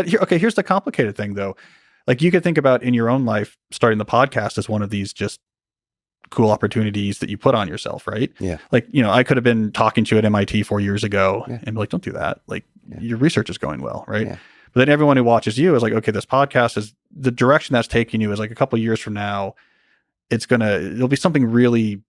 But here's the complicated thing though. Like you could think about in your own life, starting the podcast as one of these just cool opportunities that you put on yourself, right? Yeah. Like, I could have been talking to you at MIT 4 years ago Yeah. and be like, don't do that. Like Yeah. your research is going well, right? Yeah. But then everyone who watches you is like, okay, this podcast is the direction that's taking you is like a couple of years from now, it'll be something really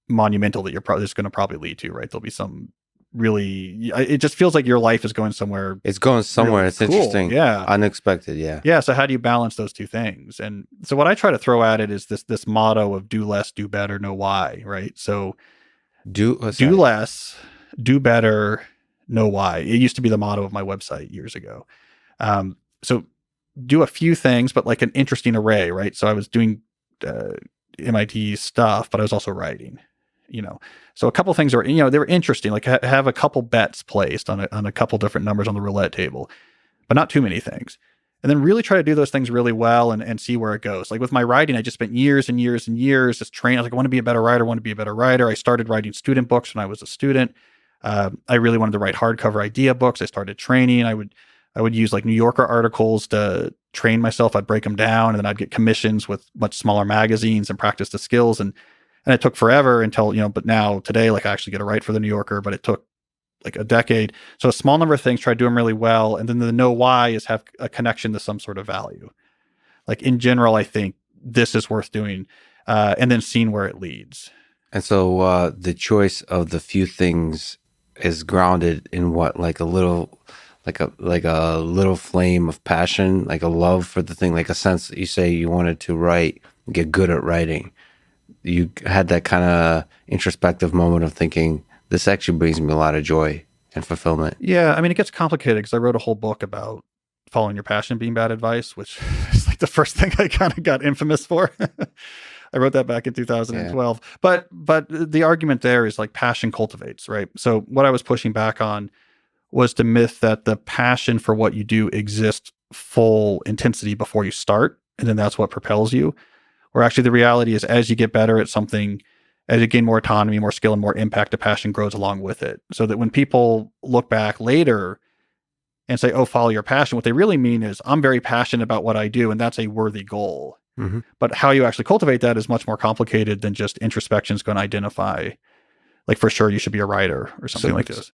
monumental that it's going to probably lead to, right? There'll be some really, it just feels like your life is going somewhere. It's going somewhere. Really it's cool. interesting. Yeah. Unexpected. Yeah. Yeah. So how do you balance those two things? And so what I try to throw at it is this motto of do less, do better, know why, right? So do less, do better, know why. It used to be the motto of my website years ago. So do a few things, but like an interesting array, right? So I was doing MIT stuff, but I was also writing, so a couple things they were interesting, like have a couple bets placed on a couple different numbers on the roulette table, but not too many things. And then really try to do those things really well and see where it goes. Like with my writing, I just spent years and years and years just training. I was like, I want to be a better writer, I started writing student books when I was a student. I really wanted to write hardcover idea books. I started training. I would use like New Yorker articles to train myself. I'd break them down and then I'd get commissions with much smaller magazines and practice the skills. And it took forever until, but now today, like I actually get to write for the New Yorker, but it took like a decade. So a small number of things, try to do them really well. And then the know why is have a connection to some sort of value. Like in general, I think this is worth doing, and then seeing where it leads. And so the choice of the few things is grounded in what, like a little flame of passion, like a love for the thing, like a sense that you say you wanted to write, get good at writing. You had that kind of introspective moment of thinking, this actually brings me a lot of joy and fulfillment. Yeah. I mean, it gets complicated because I wrote a whole book about following your passion being bad advice, which is like the first thing I kind of got infamous for. I wrote that back in 2012. Yeah. But the argument there is like passion cultivates, right? So what I was pushing back on was the myth that the passion for what you do exists full intensity before you start, and then that's what propels you. Where actually the reality is as you get better at something, as you gain more autonomy, more skill, and more impact, the passion grows along with it. So that when people look back later and say, oh, follow your passion, what they really mean is I'm very passionate about what I do, and that's a worthy goal. Mm-hmm. But how you actually cultivate that is much more complicated than just introspection is going to identify, like for sure you should be a writer or something like this.